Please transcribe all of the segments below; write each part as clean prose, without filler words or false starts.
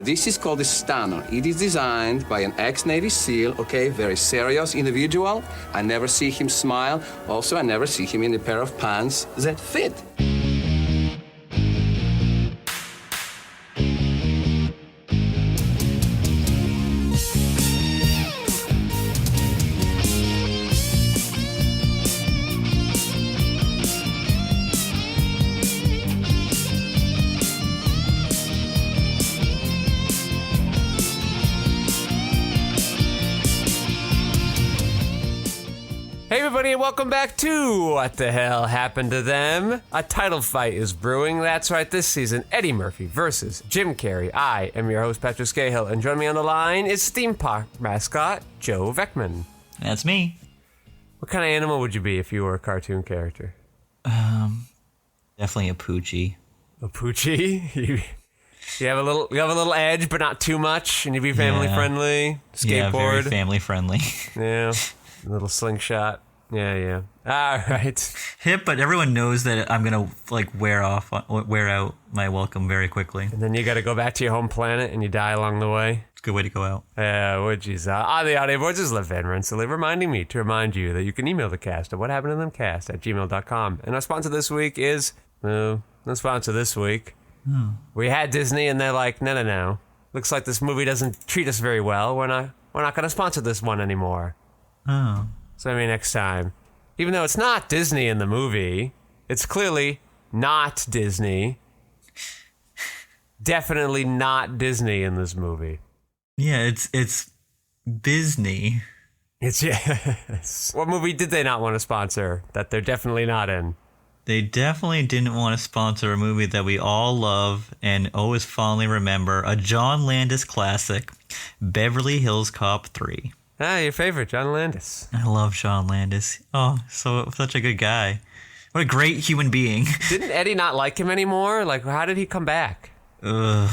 This is called a stunner. It is designed by an ex-Navy SEAL, okay, very serious individual. I never see him smile. Also, I never see him in a pair of pants that fit. Hey everybody, and welcome back to What the Hell Happened to Them? A title fight is brewing. That's right, this season, Eddie Murphy versus Jim Carrey. I am your host, Patrick Skeyhill, and joining me on the line is theme park mascot, Joe Vekeman. That's me. What kind of animal would you be if you were a cartoon character? Definitely a poochie. A poochie? You have a little edge, but not too much, and you'd be family friendly. Skateboard. Yeah, very family friendly. Yeah. A little slingshot. Yeah. All right. Hip, but everyone knows that I'm gonna wear out my welcome very quickly. And then you got to go back to your home planet, and you die along the way. It's a good way to go out. Well, geez. On the audio boards is Liv Van Rensselaer reminding me to remind you that you can email the cast at whathappenedtothem@gmail.com. And our sponsor this week is no sponsor this week. We had Disney, and they're like, no. Looks like this movie doesn't treat us very well. We're not going to sponsor this one anymore. Oh. So maybe next time. Even though it's not Disney in the movie, it's clearly not Disney. Definitely not Disney in this movie. Yeah, it's Disney. It's yes. What movie did they not want to sponsor that they're definitely not in? They definitely didn't want to sponsor a movie that we all love and always fondly remember, a John Landis classic, Beverly Hills Cop 3. Ah, your favorite, John Landis. I love John Landis. Oh, such a good guy. What a great human being. Didn't Eddie not like him anymore? Like, how did he come back? Well,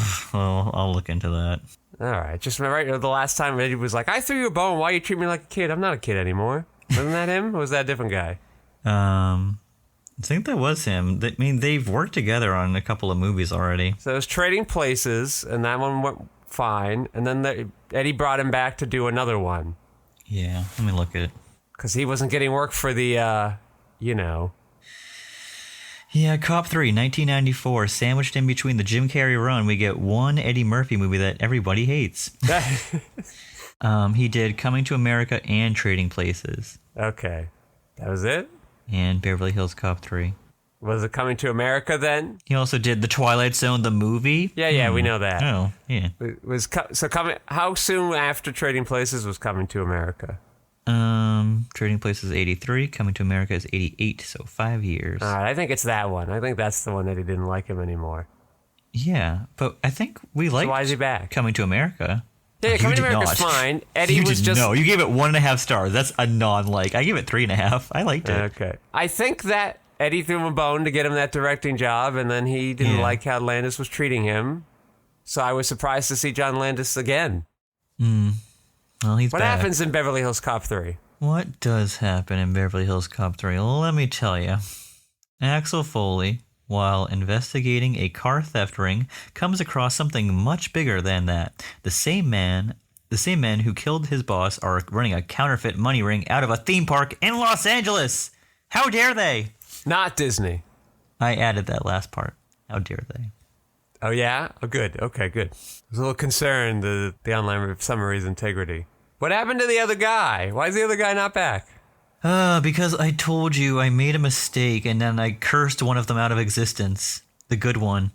I'll look into that. All right. Just remember the last time Eddie was like, I threw you a bone. Why you treat me like a kid? I'm not a kid anymore. Wasn't that him? Or was that a different guy? I think that was him. I mean, they've worked together on a couple of movies already. So it was Trading Places, and that one went fine. And then Eddie brought him back to do another one. Yeah, let me look at it. Because he wasn't getting work for the, Yeah, Cop 3, 1994. Sandwiched in between the Jim Carrey run, we get one Eddie Murphy movie that everybody hates. He did Coming to America and Trading Places. Okay. That was it? And Beverly Hills Cop 3. Was it Coming to America then? He also did The Twilight Zone, the movie. Yeah, we know that. Oh, yeah. How soon after Trading Places was Coming to America? Trading Places 83, Coming to America is 88, so 5 years. All right, I think it's that one. I think that's the one that he didn't like him anymore. Yeah, but I think we liked why is he back? Coming to America. Yeah, Coming to America's fine. Eddie was just... No, you gave it 1.5 stars. That's a non-like. I gave it 3.5. I liked it. Okay. I think that Eddie threw him a bone to get him that directing job, and then he didn't like how Landis was treating him. So I was surprised to see John Landis again. Well, he's What back. happens in Beverly Hills Cop 3? What does happen in Beverly Hills Cop 3? Let me tell you. Axel Foley, while investigating a car theft ring, comes across something much bigger than that. The same men who killed his boss are running a counterfeit money ring out of a theme park in Los Angeles. How dare they? Not Disney. I added that last part. How dare they? Oh, yeah? Oh, good. Okay, good. I was a little concerned, the online summary's integrity. What happened to the other guy? Why is the other guy not back? Because I told you I made a mistake and then I cursed one of them out of existence. The good one.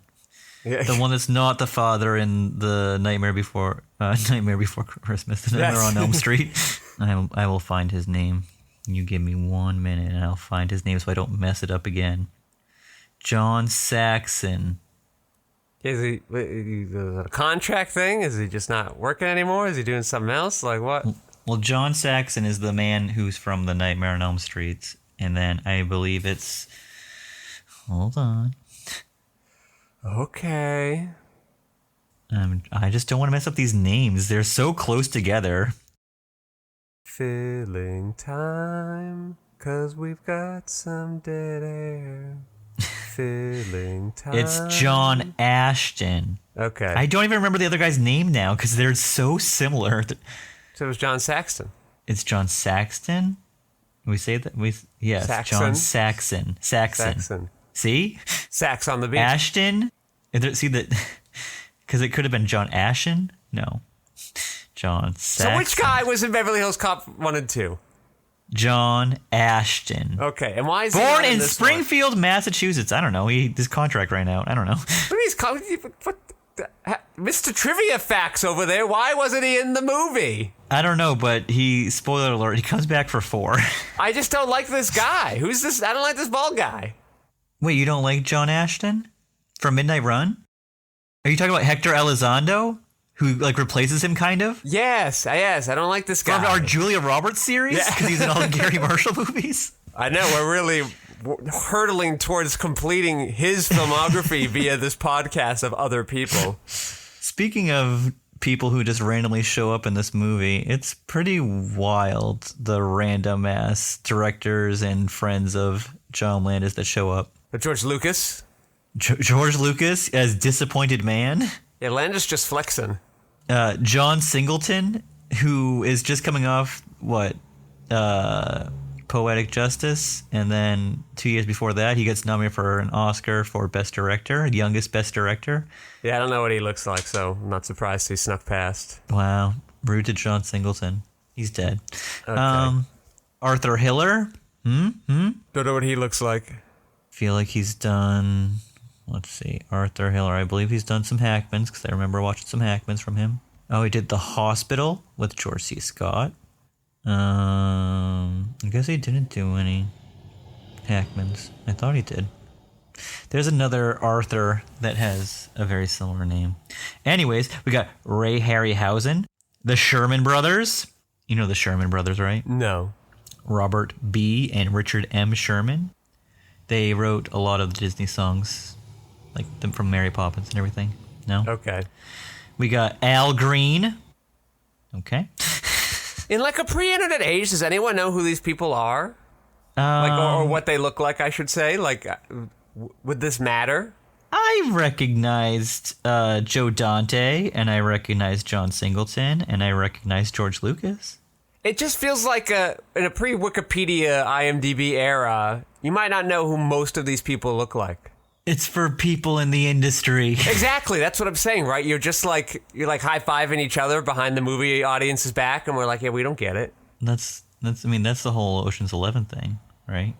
Yeah. The one that's not the father in the Nightmare Before Christmas, the Nightmare on Elm Street. I will find his name. You give me 1 minute and I'll find his name so I don't mess it up again. John Saxon. Is he a contract thing? Is he just not working anymore? Is he doing something else? Like what? Well, John Saxon is the man who's from the Nightmare on Elm Street. And then I believe it's... Hold on. Okay. I just don't want to mess up these names. They're so close together. Filling time, 'cause we've got some dead air. filling time. It's John Ashton. Okay. I don't even remember the other guy's name now because they're so similar. So it was John Saxton. It's John Saxton. We say that yes, Saxon. John Saxon. Saxon. See, Sax on the beach. Ashton. See that because it could have been John Ashen. No, John Saxon. So which guy was in Beverly Hills Cop 1 and 2? John Ashton. Okay, and why is he Born not in this Springfield, Massachusetts. I don't know. His contract ran out. I don't know. Mr. Trivia Facts over there. Why wasn't he in the movie? I don't know, but spoiler alert, he comes back for 4. I just don't like this guy. Who's this? I don't like this bald guy. Wait, you don't like John Ashton from Midnight Run? Are you talking about Hector Elizondo, who replaces him kind of? Yes. I don't like this guy. From our Julia Roberts series? Because he's in all the Gary Marshall movies? I know, we're really hurtling towards completing his filmography via this podcast of other people. Speaking of people who just randomly show up in this movie, it's pretty wild, the random ass directors and friends of John Landis that show up. George Lucas? George Lucas as Disappointed Man. Yeah, Landis just flexing. John Singleton, who is just coming off, Poetic Justice, and then 2 years before that, he gets nominated for an Oscar for Best Director, youngest Best Director. Yeah, I don't know what he looks like, so I'm not surprised he snuck past. Wow. Rude to John Singleton. He's dead. Okay. Arthur Hiller. Don't know what he looks like. Feel like he's done... Let's see. Arthur Hiller. I believe he's done some Hackmans, because I remember watching some Hackmans from him. Oh, he did The Hospital with George C. Scott. I guess he didn't do any Hackmans. I thought he did. There's another Arthur that has a very similar name. Anyways, we got Ray Harryhausen, the Sherman Brothers. You know the Sherman Brothers, right? No. Robert B. and Richard M. Sherman. They wrote a lot of the Disney songs, like them from Mary Poppins and everything. No? Okay. We got Al Green. Okay. In a pre-internet age, does anyone know who these people are? Or what they look like, I should say? Would this matter? I recognized Joe Dante, and I recognized John Singleton, and I recognized George Lucas. It just feels like in a pre-Wikipedia IMDb era, you might not know who most of these people look like. It's for people in the industry. Exactly, that's what I'm saying, right? You're just you're high-fiving each other behind the movie audience's back, and we're like, yeah, we don't get it. That's the whole Ocean's 11 thing, right?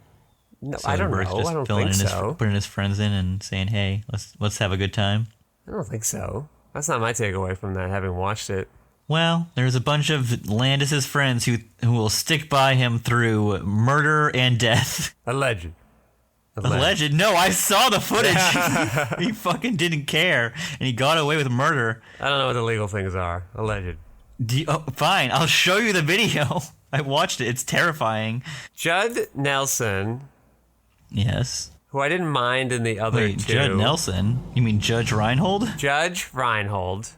No, I don't know. I don't think so. Putting his friends in and saying, hey, let's have a good time. I don't think so. That's not my takeaway from that, having watched it. Well, there's a bunch of Landis's friends who will stick by him through murder and death. Alleged. No, I saw the footage. He fucking didn't care, and he got away with murder. I don't know what the legal things are. Alleged. Fine, I'll show you the video. I watched it. It's terrifying. Judd Nelson. Yes. Who I didn't mind in the other two. Judd Nelson? You mean Judge Reinhold? Judge Reinhold.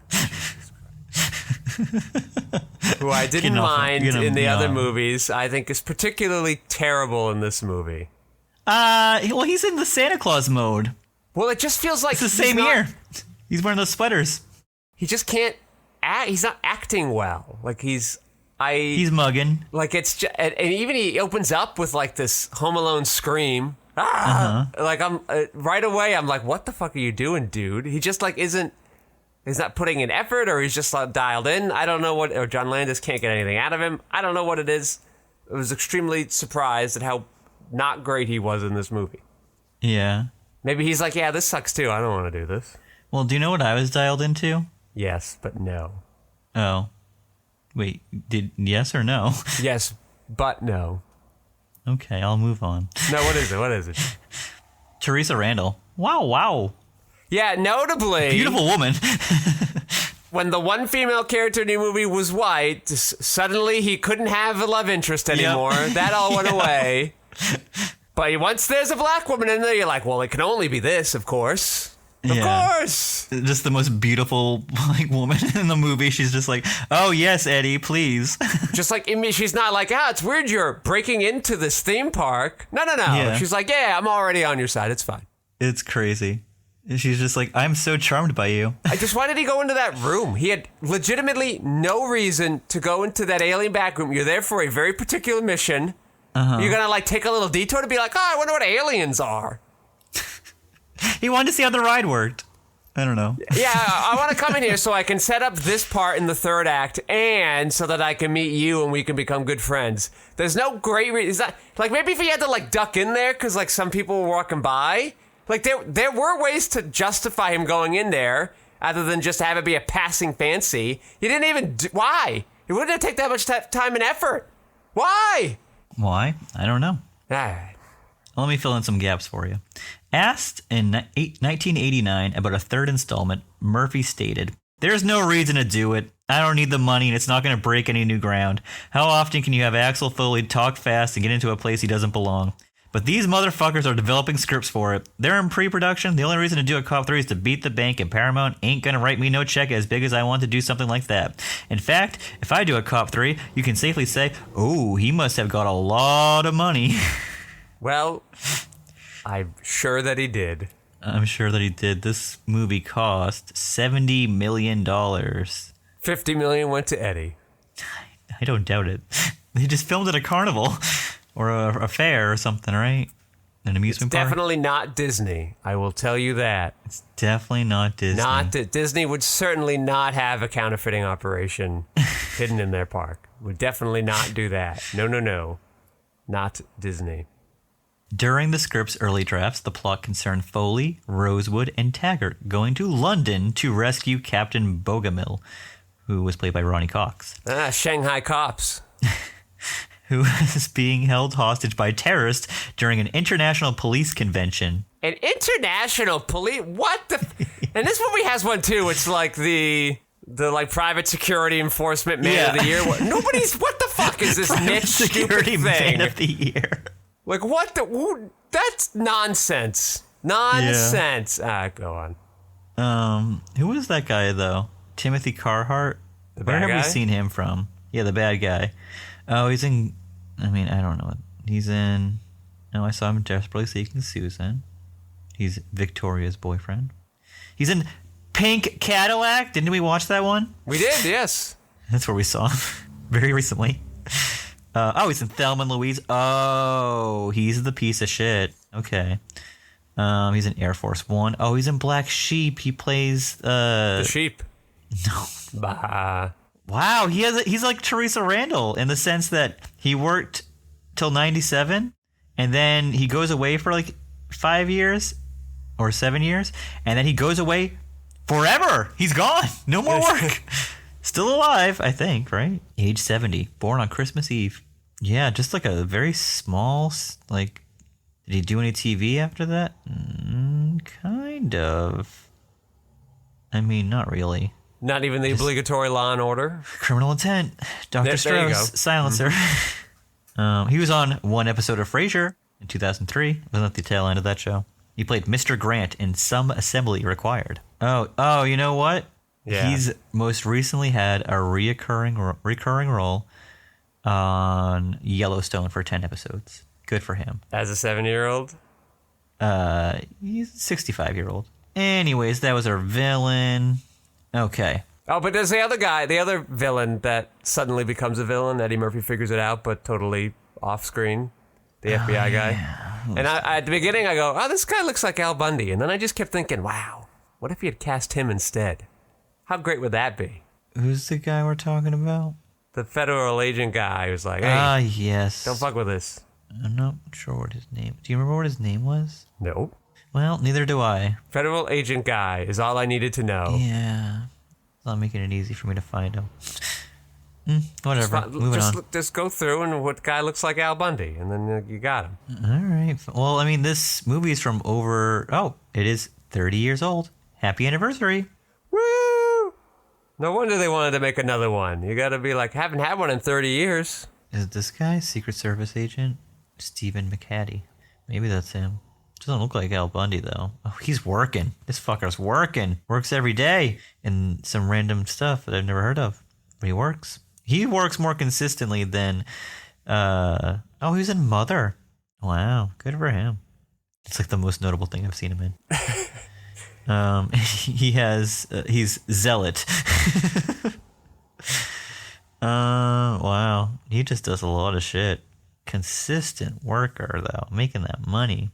Who I didn't mind in the other movies, I think is particularly terrible in this movie. Well, he's in the Santa Claus mode. Well, it just feels like it's the same year. He's wearing those sweaters. He just can't act. He's not acting well. He's mugging. It's just, and even he opens up with this Home Alone scream. Ah! I'm right away. I'm like, what the fuck are you doing, dude? He just isn't. He's not putting in effort, or he's just dialed in. I don't know what. Or John Landis can't get anything out of him. I don't know what it is. I was extremely surprised at how not great he was in this movie. Yeah. Maybe he's like, yeah, this sucks too. I don't want to do this. Well, do you know what I was dialed into? Yes, but no. Oh. Wait, did yes or no? Yes, but no. Okay, I'll move on. No, what is it? Teresa Randall. Wow. Yeah, notably. Beautiful woman. When the one female character in the movie was white, suddenly he couldn't have a love interest anymore. Yep. That all went away. But once there's a black woman in there, you're like, well, it can only be this, of course. Of course. Just the most beautiful woman in the movie. She's just like, oh, yes, Eddie, please. Just she's not like, it's weird you're breaking into this theme park. No. Yeah. She's like, yeah, I'm already on your side. It's fine. It's crazy. And she's just like, I'm so charmed by you. Why did he go into that room? He had legitimately no reason to go into that alien back room. You're there for a very particular mission. You're going to like take a little detour to be like, oh, I wonder what aliens are. He wanted to see how the ride worked. I don't know. Yeah, I want to come in here so I can set up this part in the third act and so that I can meet you and we can become good friends. There's no great reason. Like, maybe if he had to, like, duck in there because, like, some people were walking by. Like, there were ways to justify him going in there other than just have it be a passing fancy. He didn't even... Why? It wouldn't take that much time and effort. Why? Why? I don't know. All right. Let me fill in some gaps for you. Asked in 1989 about a third installment, Murphy stated, "There's no reason to do it. I don't need the money and it's not going to break any new ground. How often can you have Axel Foley talk fast and get into a place he doesn't belong? But these motherfuckers are developing scripts for it. They're in pre-production. The only reason to do a Cop 3 is to beat the bank, and Paramount ain't going to write me no check as big as I want to do something like that. In fact, if I do a Cop 3, you can safely say, oh, he must have got a lot of money." Well, I'm sure that he did. I'm sure that he did. This movie cost $70 million. $50 million went to Eddie. I don't doubt it. They just filmed at a carnival or a fair or something, right? An amusement park? Definitely not Disney. I will tell you that. It's definitely not Disney. Disney would certainly not have a counterfeiting operation hidden in their park. Would definitely not do that. No. Not Disney. During the script's early drafts, the plot concerned Foley, Rosewood, and Taggart going to London to rescue Captain Bogomil, who was played by Ronnie Cox. Shanghai Cops. Who was being held hostage by terrorists during an international police convention. An international police? What the? And this movie has one too. It's like the like private security enforcement man of the year. What the fuck is this niche security stupid man thing? of the year. Like what the? That's nonsense. Nonsense. Go on. Who was that guy though? Timothy Carhart. Where have we seen him from? Yeah, the bad guy. Oh, he's in. I mean, I don't know. He's in. No, I saw him in Desperately Seeking Susan. He's Victoria's boyfriend. He's in Pink Cadillac. Didn't we watch that one? We did, yes. That's where we saw him very recently. He's in Thelma and Louise. Oh, he's the piece of shit. Okay. He's in Air Force One. Oh, he's in Black Sheep. He plays the sheep. No. Bah. Wow, he's like Teresa Randall in the sense that he worked till 97, and then he goes away for like 5 years or 7 years, and then he goes away forever. He's gone. No more work. Still alive, I think, right? Age 70, born on Christmas Eve. Yeah, just like a very small, like, did he do any TV after that? Kind of. I mean, not really. Not even the obligatory Law and Order? Criminal Intent. Dr. Strauss. Silencer. Mm-hmm. He was on one episode of Frasier in 2003. Wasn't that the tail end of that show? He played Mr. Grant in Some Assembly Required. Oh, you know what? Yeah. He's most recently had a recurring role on Yellowstone for 10 episodes. Good for him. As a 7-year-old? He's a 65-year-old. Anyways, that was our villain. Okay. Oh, but there's the other guy, the other villain that suddenly becomes a villain. Eddie Murphy figures it out, but totally off screen. The FBI guy. Yeah. And at the beginning, I go, this guy looks like Al Bundy. And then I just kept thinking, wow, what if he had cast him instead? How great would that be? Who's the guy we're talking about? The federal agent guy who's like, hey, yes. Don't fuck with this. I'm not sure what his name. Do you remember what his name was? Nope. Well, neither do I. Federal agent guy is all I needed to know. Yeah. It's not making it easy for me to find him. Whatever. Moving on. Just go through and what guy looks like Al Bundy, and then you got him. All right. Well, I mean, this movie is from it is 30 years old. Happy anniversary. Woo! No wonder they wanted to make another one. You got to be like, haven't had one in 30 years. Is this guy Secret Service agent? Stephen McCaddy. Maybe that's him. Doesn't look like Al Bundy, though. Oh, he's working. This fucker's working. Works every day in some random stuff that I've never heard of. But he works. He works more consistently than... he's in Mother. Wow, good for him. It's like the most notable thing I've seen him in. He's Zealot. Wow. He just does a lot of shit. Consistent worker, though, making that money.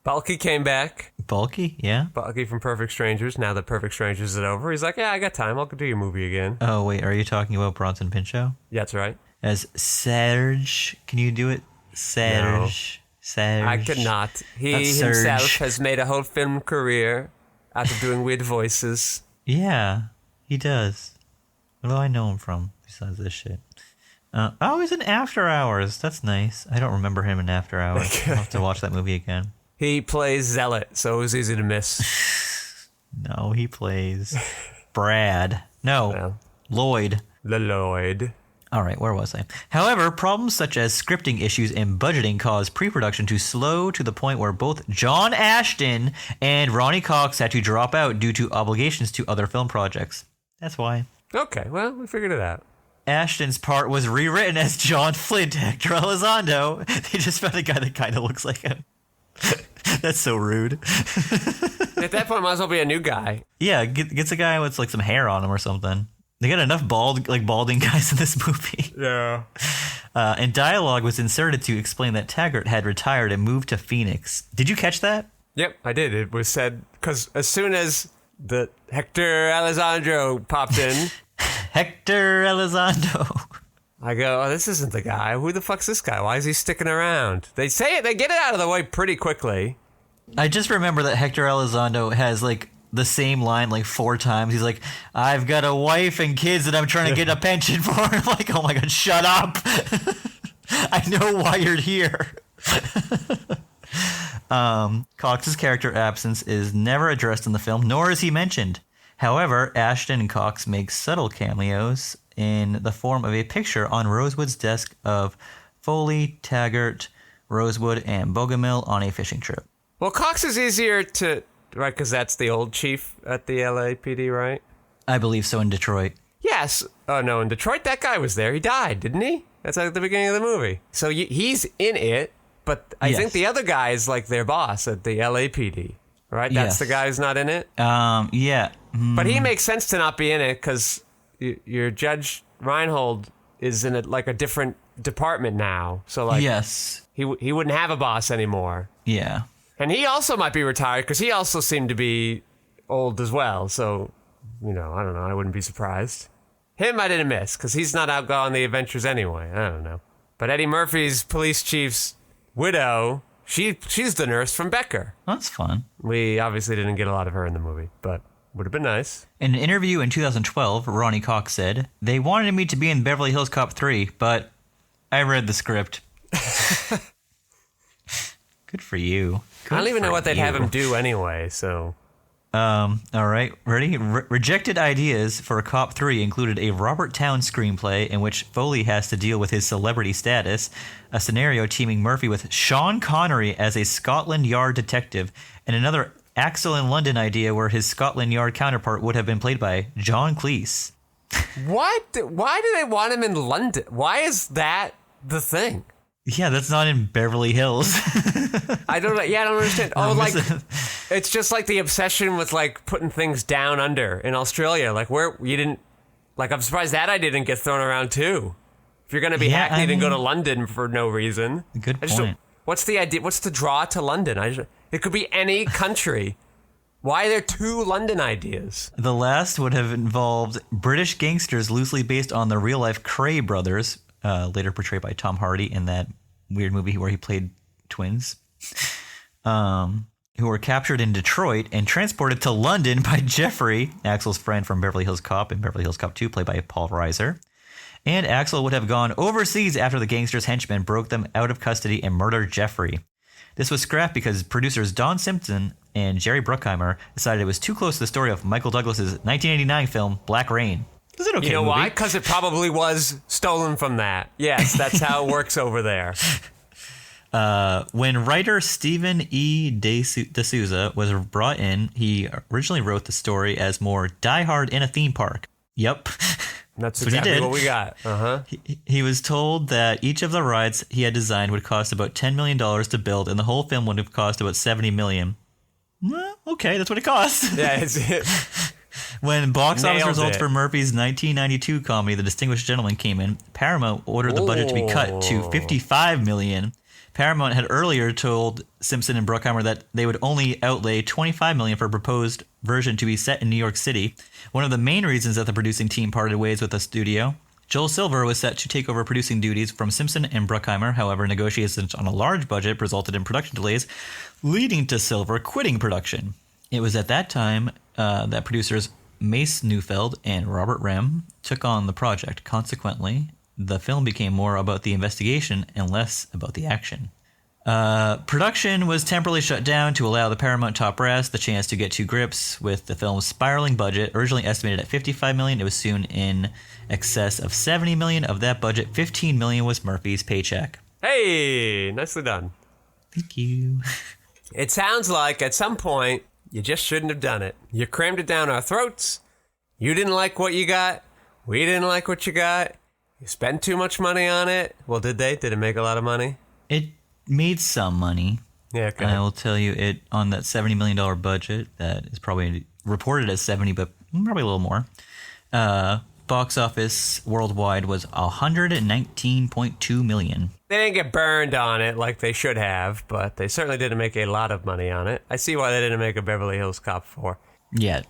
Bulky came back. Bulky, yeah. Bulky from Perfect Strangers. Now that Perfect Strangers is over, he's like, yeah, I got time. I'll do your movie again. Oh, wait, are you talking about Bronson Pinchot? Yeah, that's right. As Serge. Can you do it? Serge. No. Serge. I could not. He himself has made a whole film career out of doing weird voices. Yeah, he does. What do I know him from besides this shit? He's in After Hours. That's nice. I don't remember him in After Hours. I'll have to watch that movie again. He plays Zealot, so it was easy to miss. No, he plays Brad. No, Lloyd. Lloyd. All right, where was I? However, problems such as scripting issues and budgeting caused pre-production to slow to the point where both John Ashton and Ronnie Cox had to drop out due to obligations to other film projects. That's why. Okay, well, we figured it out. Ashton's part was rewritten as John Flint, Hector Elizondo. They just found a guy that kind of looks like him. That's so rude. At that point, might as well be a new guy. Yeah, gets a guy with like some hair on him or something. They got enough balding guys in this movie. Yeah. And dialogue was inserted to explain that Taggart had retired and moved to Phoenix. Did you catch that? Yep, I did. It was said, because as soon as the Hector Elizondo popped in... Hector Elizondo. I go, oh, this isn't the guy. Who the fuck's this guy? Why is he sticking around? They say it. They get it out of the way pretty quickly. I just remember that Hector Elizondo has like the same line like 4 times. He's like, I've got a wife and kids that I'm trying to get a pension for. I'm like, oh my God, shut up. I know why you're here. Cox's character absence is never addressed in the film, nor is he mentioned. However, Ashton and Cox make subtle cameos in the form of a picture on Rosewood's desk of Foley, Taggart, Rosewood, and Bogomil on a fishing trip. Well, Cox is easier to... Right, because that's the old chief at the LAPD, right? I believe so in Detroit. Yes. Oh, no, in Detroit, that guy was there. He died, didn't he? That's at the beginning of the movie. So he's in it, but I think the other guy is like their boss at the LAPD, right? That's the guy who's not in it? Yeah. But he makes sense to not be in it because your Judge Reinhold is in like a different department now. So like, yes, he wouldn't have a boss anymore. Yeah. And he also might be retired because he also seemed to be old as well. So, I don't know. I wouldn't be surprised. Him I didn't miss because he's not out on the adventures anyway. I don't know. But Eddie Murphy's police chief's widow, she's the nurse from Becker. That's fun. We obviously didn't get a lot of her in the movie, but would have been nice. In an interview in 2012, Ronnie Cox said, "They wanted me to be in Beverly Hills Cop 3, but I read the script." Good for you. I don't even know what they'd have him do anyway, so... All right, ready? Rejected ideas for Cop 3 included a Robert Towne screenplay in which Foley has to deal with his celebrity status, a scenario teaming Murphy with Sean Connery as a Scotland Yard detective, and another Axel in London idea where his Scotland Yard counterpart would have been played by John Cleese. What? Why do they want him in London? Why is that the thing? Yeah, that's not in Beverly Hills. I don't understand. Oh, like, it's just like the obsession with, like, putting things down under in Australia. Like, where you didn't, like, I'm surprised that I didn't get thrown around, too. If you're going to be hackneyed and go to London for no reason. Good point. What's the idea? What's the draw to London? It could be any country. Why are there 2 London ideas? The last would have involved British gangsters loosely based on the real-life Cray brothers, later portrayed by Tom Hardy in that weird movie where he played twins, who were captured in Detroit and transported to London by Jeffrey, Axel's friend from Beverly Hills Cop and Beverly Hills Cop 2, played by Paul Reiser. And Axel would have gone overseas after the gangsters' henchmen broke them out of custody and murdered Jeffrey. This was scrapped because producers Don Simpson and Jerry Bruckheimer decided it was too close to the story of Michael Douglas's 1989 film Black Rain. Is it okay? You know why? Because it probably was stolen from that. Yes, that's how it works over there. When writer Stephen E. D'Souza was brought in, he originally wrote the story as more Die Hard in a theme park. Yep. That's what he exactly did. what we got. He was told that each of the rides he had designed would cost about $10 million to build, and the whole film would have cost about $70 million. Well, okay, that's what it costs. Yeah, it's it. When box office Nailed results it. for Murphy's 1992 comedy The Distinguished Gentleman came in, Paramount ordered the budget to be cut to $55 million. Paramount had earlier told Simpson and Bruckheimer that they would only outlay $25 million for a proposed version to be set in New York City. One of the main reasons that the producing team parted ways with the studio. Joel Silver was set to take over producing duties from Simpson and Bruckheimer. However, negotiations on a large budget resulted in production delays, leading to Silver quitting production. It was at that time that producers Mace Neufeld and Robert Rem took on the project. Consequently, the film became more about the investigation and less about the action. Production was temporarily shut down to allow the Paramount top brass the chance to get to grips with the film's spiraling budget. Originally estimated at $55 million, it was soon in excess of $70 million. Of that budget, $15 million was Murphy's paycheck. Hey, nicely done. Thank you. It sounds like at some point you just shouldn't have done it. You crammed it down our throats. You didn't like what you got. We didn't like what you got. You spent too much money on it. Well, did they? Did it make a lot of money? It made some money. Yeah, okay. I will tell you, it on that $70 million budget that is probably reported as 70, but probably a little more. Box office worldwide was $119.2 million. They didn't get burned on it like they should have, but they certainly didn't make a lot of money on it. I see why they didn't make a Beverly Hills Cop 4. Yet.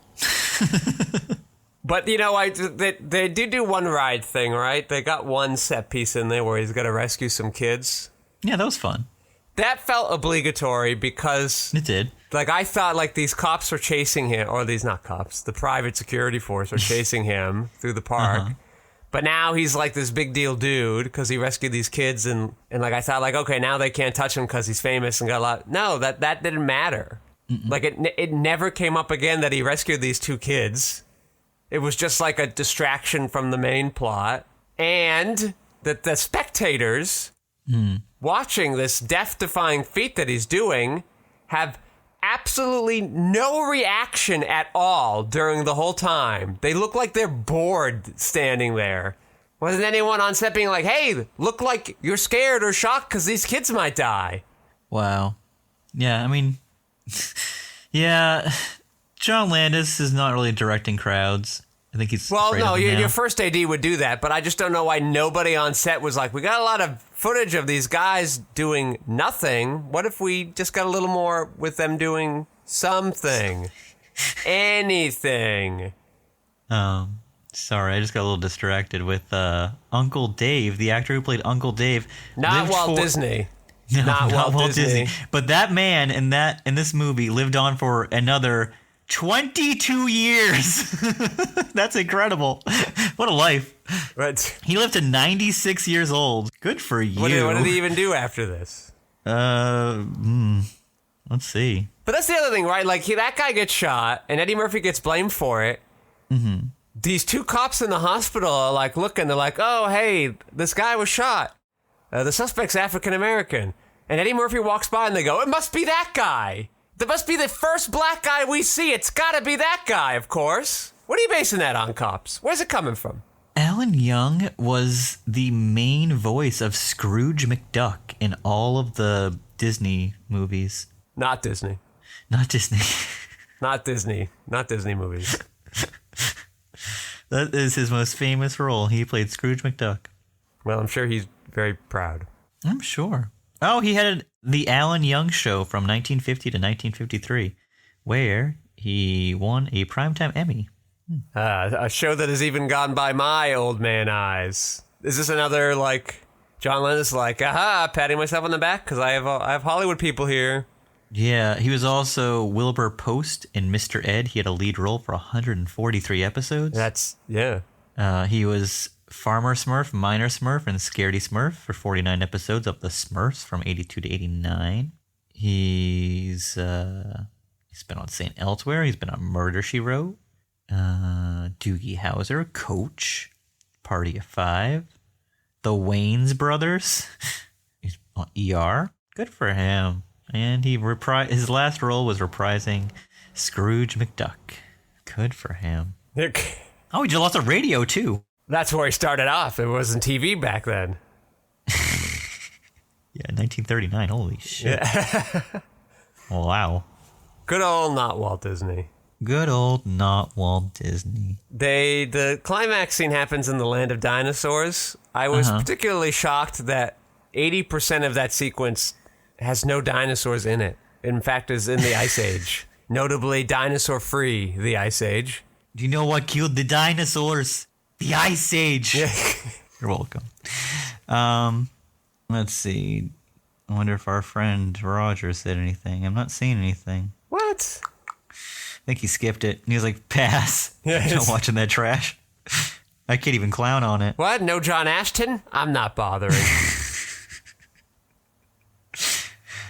But, you know, they did do one ride thing, right? They got one set piece in there where he's got to rescue some kids. Yeah, that was fun. That felt obligatory because... It did. Like, I thought, like, these cops were chasing him, or these, not cops, the private security force were chasing him through the park. But now he's, like, this big deal dude because he rescued these kids, and like, I thought, like, okay, now they can't touch him because he's famous and got a lot... No, that didn't matter. Like, it never came up again that he rescued these two kids. It was just like a distraction from the main plot. And that the spectators watching this death-defying feat that he's doing have absolutely no reaction at all during the whole time. They look like they're bored standing there. Wasn't anyone on set being like, hey, look like you're scared or shocked because these kids might die? Wow. Yeah, I mean... yeah... John Landis is not really directing crowds. I think he's well, no, your your first AD would do that, but I just don't know why nobody on set was like, we got a lot of footage of these guys doing nothing. What if we just got a little more with them doing something? Anything. Sorry, I just got a little distracted with Uncle Dave, the actor who played Uncle Dave. Not Walt Disney. No, not Walt Disney. But that man in this movie lived on for another 22 years. That's incredible. What a life. Right. He lived to 96 years old. Good for you. What did he even do after this? Let's see. But that's the other thing, right? Like, that guy gets shot, and Eddie Murphy gets blamed for it. Mm-hmm. These two cops in the hospital are, like, looking. They're like, oh, hey, this guy was shot. The suspect's African-American. And Eddie Murphy walks by, and they go, it must be that guy. That must be the first black guy we see. It's got to be that guy, of course. What are you basing that on, cops? Where's it coming from? Alan Young was the main voice of Scrooge McDuck in all of the Disney movies. Not Disney. Not Disney. Not Disney. Not Disney movies. That is his most famous role. He played Scrooge McDuck. Well, I'm sure he's very proud. I'm sure. Oh, he had the Alan Young Show from 1950 to 1953, where he won a Primetime Emmy. A show that has even gone by my old man eyes. Is this another, like, John Landis, like, aha, patting myself on the back because I have Hollywood people here. Yeah, he was also Wilbur Post in Mr. Ed. He had a lead role for 143 episodes. Yeah. He was Farmer Smurf, Miner Smurf, and Scaredy Smurf for 49 episodes of The Smurfs from 82 to 89. He's been on St. Elsewhere. He's been on Murder, She Wrote. Doogie Howser, Coach, Party of Five. The Wayans Brothers. He's on ER. Good for him. And his last role was reprising Scrooge McDuck. Good for him. Oh, he did lots of radio, too. That's where he started off. It wasn't TV back then. Yeah, 1939. Holy shit. Yeah. Wow. Good old not Walt Disney. Good old not Walt Disney. The climax scene happens in the land of dinosaurs. I was particularly shocked that 80% of that sequence has no dinosaurs in it. In fact, is in the Ice Age. Notably, dinosaur-free, the Ice Age. Do you know what killed the dinosaurs? The Ice Age. Yeah. You're welcome. Let's see. I wonder if our friend Roger said anything. I'm not seeing anything. What? I think he skipped it. He was like, pass. Yes. I'm not watching that trash. I can't even clown on it. What? No John Ashton? I'm not bothering.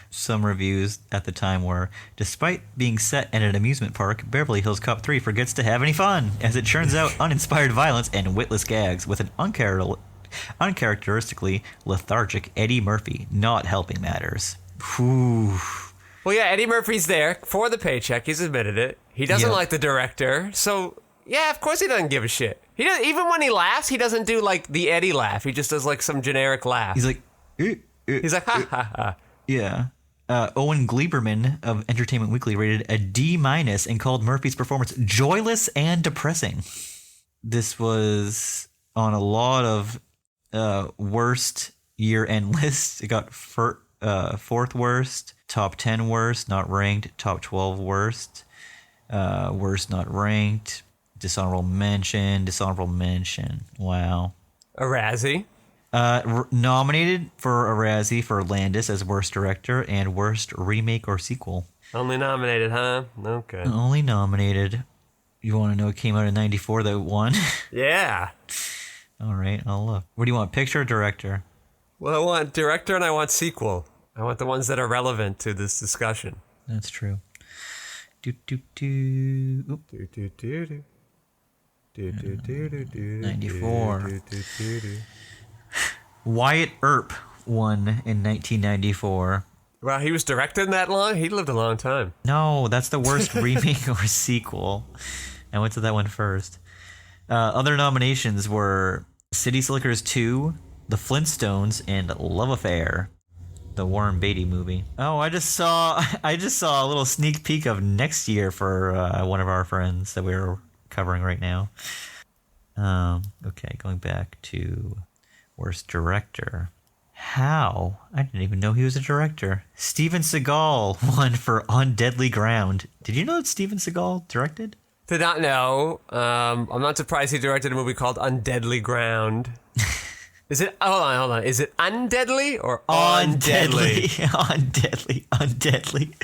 Some reviews at the time were, despite being set at an amusement park, Beverly Hills Cop 3 forgets to have any fun, as it churns out uninspired violence and witless gags with an uncharacteristically lethargic Eddie Murphy not helping matters. Whew. Well, yeah, Eddie Murphy's there for the paycheck. He's admitted it. He doesn't like the director, so yeah, of course he doesn't give a shit. He doesn't, even when he laughs, he doesn't do like the Eddie laugh. He just does like some generic laugh. He's like, he's like, ha ha ha. Yeah. Owen Gleiberman of Entertainment Weekly rated a D- and called Murphy's performance joyless and depressing. This was on a lot of worst year-end lists. It got fourth worst, top 10 worst, not ranked, top 12 worst, worst not ranked, dishonorable mention. Wow. A Razzie. Nominated for a Razzie for Landis as worst director and worst remake or sequel. Only nominated, huh? Okay. Only nominated. You want to know it came out in 94 that won? Yeah. All right, I'll look. What do you want, picture or director? Well, I want director and I want sequel. I want the ones that are relevant to this discussion. That's true. Oop. 94. Wyatt Earp won in 1994. Wow, he was directing that long? He lived a long time. No, that's the worst remake or sequel. I went to that one first. Other nominations were City Slickers 2, The Flintstones, and Love Affair, the Warren Beatty movie. Oh, I just saw a little sneak peek of next year for one of our friends that we're covering right now. Okay, going back to worst director. How? I didn't even know he was a director. Steven Seagal won for On Deadly Ground. Did you know that Steven Seagal directed? Did not know. I'm not surprised he directed a movie called Undeadly Ground. Is it? Hold on. Is it undeadly or undeadly? Undeadly.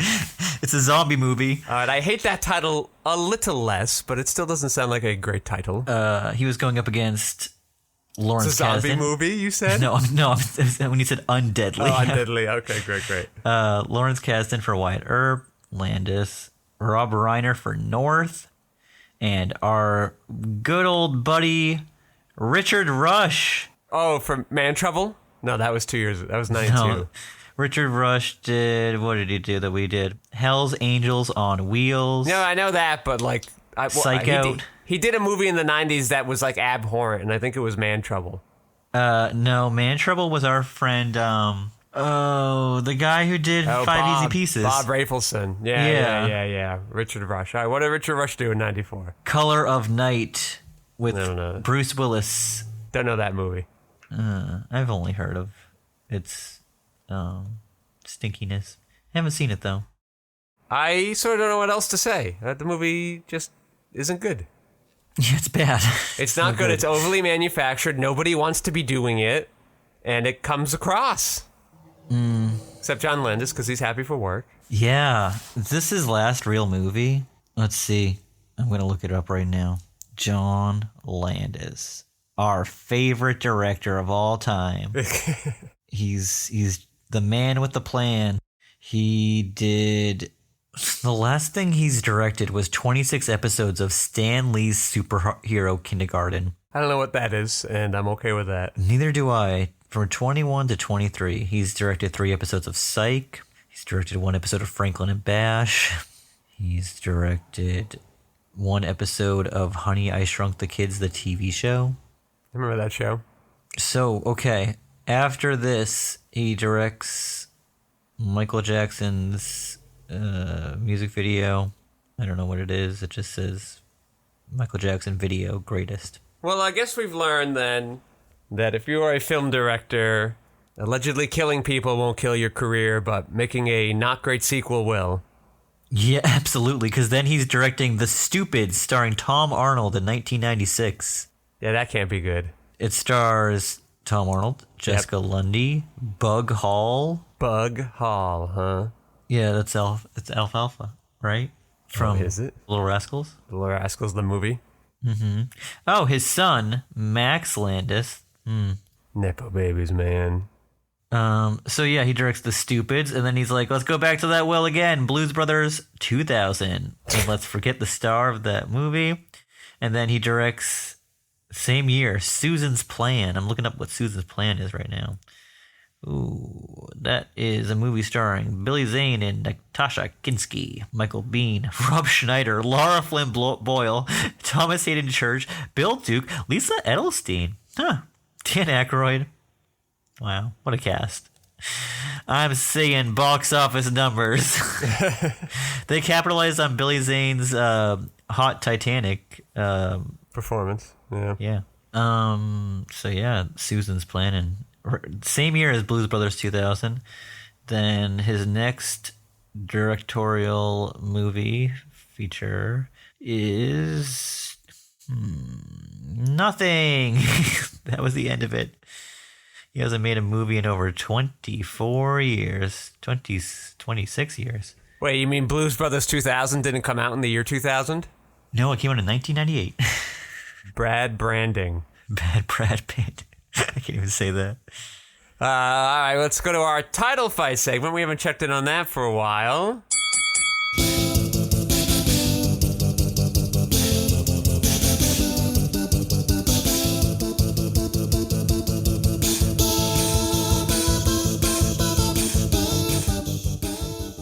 It's a zombie movie. All right, I hate that title a little less, but it still doesn't sound like a great title. He was going up against Lawrence It's a zombie Kasdan. Movie, you said? No, when you said undeadly. Oh, undeadly. Okay, great. Lawrence Kasdan for Wyatt Earp, Landis, Rob Reiner for North, and our good old buddy Richard Rush. Oh, from Man Trouble? No, that was 2 years. That was 92. No, Richard Rush did, what did he do that we did? Hell's Angels on Wheels. No, I know that, but like... Psych Out. He did a movie in the 90s that was like abhorrent, and I think it was Man Trouble. No, Man Trouble was our friend, the guy who did Five Easy Pieces. Bob Rafelson. Yeah. Richard Rush. All right, what did Richard Rush do in 94? Color of Night with Bruce Willis. Don't know that movie. I've only heard of its stinkiness. Haven't seen it, though. I sort of don't know what else to say. The movie just isn't good. Yeah, it's bad. It's not good. It's overly manufactured. Nobody wants to be doing it. And it comes across. Except John Landis, because he's happy for work. Yeah. Is this his last real movie? Let's see. I'm going to look it up right now. John Landis. Our favorite director of all time. He's the man with the plan. He did... The last thing he's directed was 26 episodes of Stan Lee's Superhero Kindergarten. I don't know what that is, and I'm okay with that. Neither do I. From 21 to 23, he's directed 3 episodes of Psych. He's directed 1 episode of Franklin and Bash. He's directed 1 episode of Honey, I Shrunk the Kids, the TV show. Remember that show? So, okay. After this, he directs Michael Jackson's music video. I don't know what it is. It just says Michael Jackson video greatest. Well, I guess we've learned then that if you are a film director, allegedly killing people won't kill your career, but making a not great sequel will. Yeah, absolutely, because then he's directing The Stupid, starring Tom Arnold in 1996. Yeah, that can't be good. It stars Tom Arnold, Jessica Lundy, Bug Hall. Bug Hall, huh? Yeah, it's Alfalfa, right? From is it? Little Rascals. Little Rascals, the movie. Mm-hmm. Oh, his son, Max Landis. Nepo babies, man. So yeah, he directs The Stupids, and then he's like, let's go back to that well again, Blues Brothers 2000. And let's forget the star of that movie. And then he directs, same year, Susan's Plan. I'm looking up what Susan's Plan is right now. Ooh, that is a movie starring Billy Zane and Natasha Kinski, Michael Biehn, Rob Schneider, Laura Flynn Boyle, Thomas Hayden Church, Bill Duke, Lisa Edelstein, Dan Aykroyd. Wow, what a cast. I'm seeing box office numbers. They capitalized on Billy Zane's hot Titanic Performance, yeah. Yeah. So yeah, Susan's Plan, and same year as Blues Brothers 2000. Then his next directorial movie feature is nothing. That was the end of it. He hasn't made a movie in over 24 years, 26 years. Wait, you mean Blues Brothers 2000 didn't come out in the year 2000? No, it came out in 1998. Brad Branding. Bad Brad Pitt. I can't even say that. All right, let's go to our title fight segment. We haven't checked in on that for a while.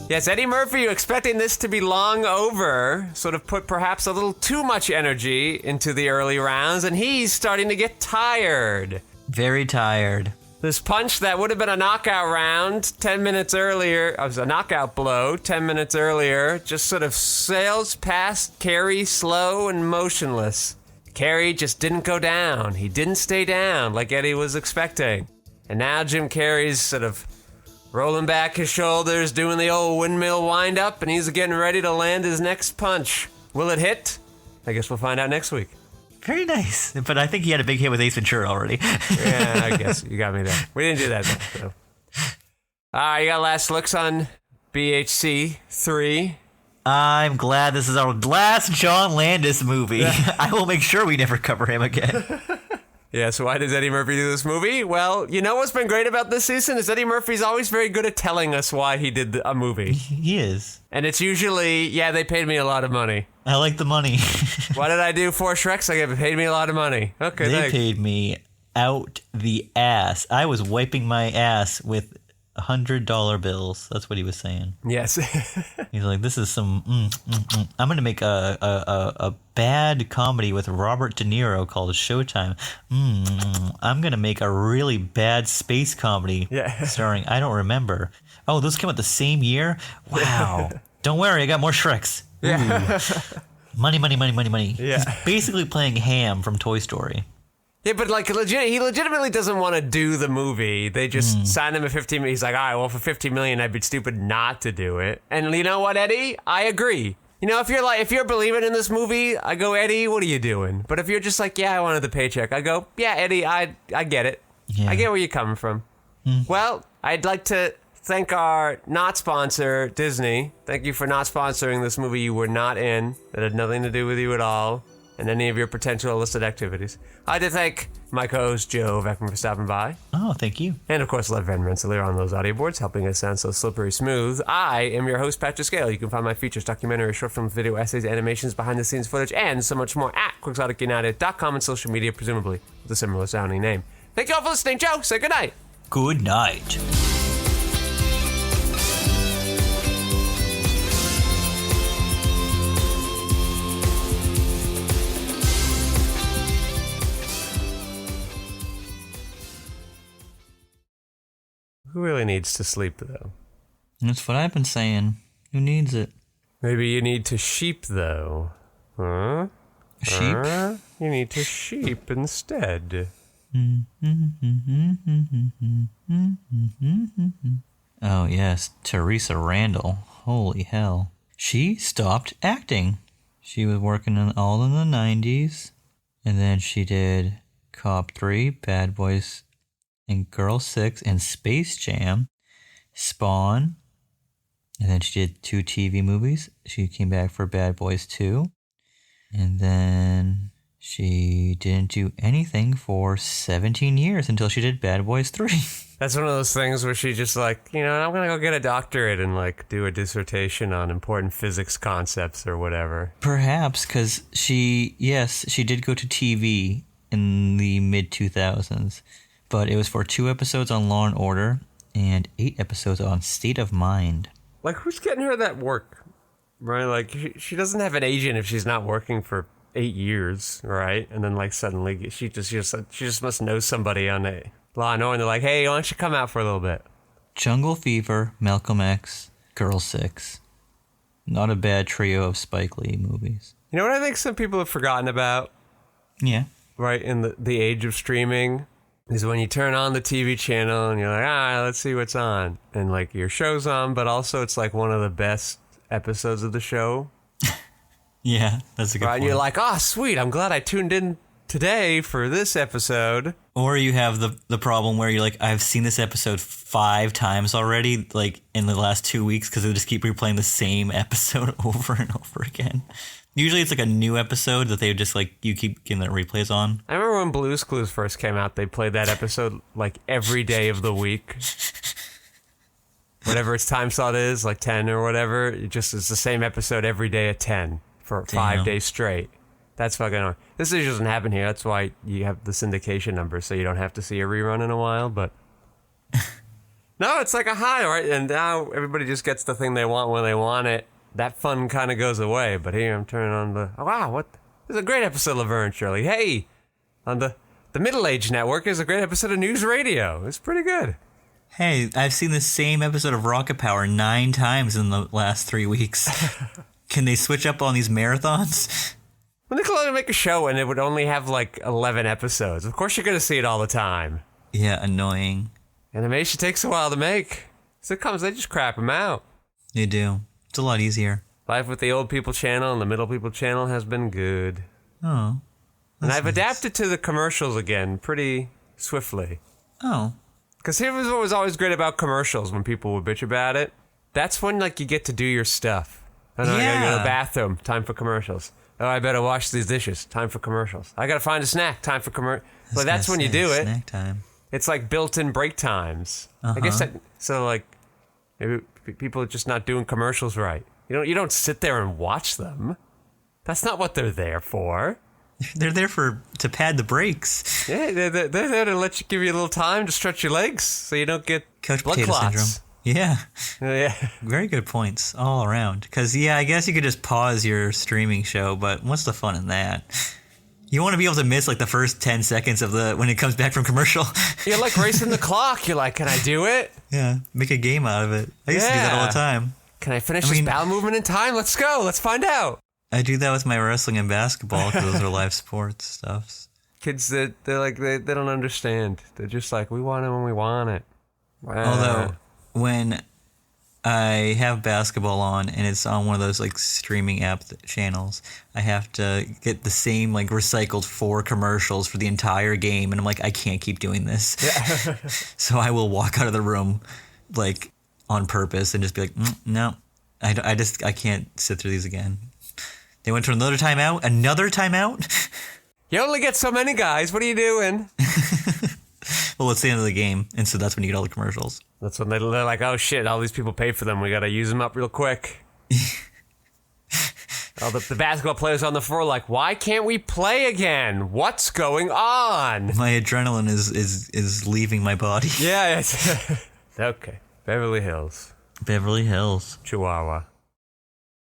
Yes, Eddie Murphy, you expecting this to be long over, sort of put perhaps a little too much energy into the early rounds, and he's starting to get tired. Very tired. This punch that would have been a knockout round 10 minutes earlier, a knockout blow 10 minutes earlier, just sort of sails past Carrey slow and motionless. Carrey just didn't go down. He didn't stay down like Eddie was expecting. And now Jim Carrey's sort of rolling back his shoulders, doing the old windmill wind-up, and he's getting ready to land his next punch. Will it hit? I guess we'll find out next week. Very nice. But I think he had a big hit with Ace Ventura already. Yeah, I guess. You got me there. We didn't do that, though. So. All right, you got last looks on BHC 3. I'm glad this is our last John Landis movie. I will make sure we never cover him again. Yeah, so why does Eddie Murphy do this movie? Well, you know what's been great about this season is Eddie Murphy's always very good at telling us why he did a movie. He is. And it's usually, yeah, they paid me a lot of money. I like the money. What did I do for Shreks? They paid me a lot of money. Okay, They thanks. paid me out the ass. I was wiping my ass with $100 bills. That's what he was saying. Yes. He's like, this is some... I'm going to make a bad comedy with Robert De Niro called Showtime. I'm going to make a really bad space comedy starring... I don't remember. Oh, those came out the same year? Wow. Don't worry, I got more Shreks. Yeah. Money, money, money, money, money. Yeah. He's basically playing Ham from Toy Story. Yeah, but like he legitimately doesn't want to do the movie. They just signed him at $15 million. He's like, all right, well, for $15 million, I'd be stupid not to do it. And you know what, Eddie? I agree. You know, if you're believing in this movie, I go, Eddie, what are you doing? But if you're just like, yeah, I wanted the paycheck, I go, yeah, Eddie, I get it. Yeah. I get where you're coming from. Well, I'd like to thank our not sponsor, Disney. Thank you for not sponsoring this movie you were not in, that had nothing to do with you at all, and any of your potential illicit activities. I'd like to thank my co-host, Joe Vekeman, for stopping by. Oh, thank you. And, of course, Lev Van Rensselaer on those audio boards, helping us sound so slippery smooth. I am your host, Patrick Scale. You can find my features, documentaries, short films, video essays, animations, behind-the-scenes footage, and so much more at QuixoticUnited.com and social media, presumably with a similar-sounding name. Thank you all for listening. Joe, say goodnight. Good night. Who really needs to sleep, though? That's what I've been saying. Who needs it? Maybe you need to sheep, though. Huh? Sheep? You need to sheep instead. Oh, yes. Teresa Randall. Holy hell. She stopped acting. She was working all in the 90s. And then she did Cop 3, Bad Boys and Girl 6, and Space Jam, Spawn. And then she did 2 TV movies. She came back for Bad Boys 2. And then she didn't do anything for 17 years until she did Bad Boys 3. That's one of those things where she just like, I'm going to go get a doctorate and like do a dissertation on important physics concepts or whatever. Perhaps, because she did go to TV in the mid-2000s, but it was for 2 episodes on Law & Order and 8 episodes on State of Mind. Like, who's getting her that work, right? Like, she doesn't have an agent if she's not working for 8 years, right? And then, like, suddenly she just must know somebody on a Law & Order, and they're like, hey, why don't you come out for a little bit? Jungle Fever, Malcolm X, Girl 6. Not a bad trio of Spike Lee movies. You know what I think some people have forgotten about? Yeah. Right, in the age of streaming, is when you turn on the TV channel and you're like, let's see what's on. And, like, your show's on, but also it's, like, one of the best episodes of the show. Yeah, that's a good point. And you're like, sweet, I'm glad I tuned in today for this episode. Or you have the problem where you're like, I've seen this episode 5 times already, like, in the last 2 weeks, because they just keep replaying the same episode over and over again. Usually it's like a new episode that they just like, you keep getting the replays on. I remember when Blue's Clues first came out, they played that episode like every day of the week. Whatever its time slot is, like 10 or whatever, it's the same episode every day at 10 for 5 days straight. That's fucking hard. This issue doesn't happen here. That's why you have the syndication number, so you don't have to see a rerun in a while, but... No, it's like a high, right? And now everybody just gets the thing they want when they want it. That fun kind of goes away, but here I'm turning on the... Oh, wow, what? This is a great episode of Laverne and Shirley. Hey, on the Middle Age Network is a great episode of News Radio. It's pretty good. Hey, I've seen the same episode of Rocket Power 9 times in the last 3 weeks. Can they switch up on these marathons? When they could only make a show and it would only have like 11 episodes, of course you're going to see it all the time. Yeah, annoying. Animation takes a while to make. Sitcoms, they just crap them out. They do. It's a lot easier. Life with the old people channel and the middle people channel has been good. Oh. And I've nice. adapted to the commercials again pretty swiftly. Oh. Because here was what was always great about commercials when people would bitch about it. That's when like you get to do your stuff. Oh, no, I gotta go to the bathroom. Time for commercials. Oh, I better wash these dishes. Time for commercials. I gotta find a snack. Time for commercials. But that's when you do it. Snack time. It's like built-in break times. I guess that, so like maybe people are just not doing commercials right. You don't sit there and watch them. That's not what they're there for. They're there to pad the brakes. Yeah, they're there to give you a little time to stretch your legs so you don't get Couch blood potato clots. syndrome. Yeah. Yeah. Very good points all around. Because, I guess you could just pause your streaming show, but what's the fun in that? You want to be able to miss, like, the first 10 seconds of when it comes back from commercial. You're like racing the clock. You're like, can I do it? Yeah, make a game out of it. I used to do that all the time. Can I finish this bowel movement in time? Let's go. Let's find out. I do that with my wrestling and basketball because those are live sports stuffs. Kids, they're like, they don't understand. They're just like, we want it when we want it. Wow. Although, when I have basketball on and it's on one of those like streaming app channels, I have to get the same like recycled 4 commercials for the entire game, and I'm like, I can't keep doing this. Yeah. So I will walk out of the room like on purpose and just be like, no, I can't sit through these again. They went to another timeout. You only get so many guys. What are you doing? Well, it's the end of the game, and so that's when you get all the commercials. That's when they're like, oh shit, all these people paid for them. We got to use them up real quick. All the basketball players on the floor like, why can't we play again? What's going on? My adrenaline is leaving my body. Yeah. Okay. Beverly Hills. Beverly Hills. Chihuahua.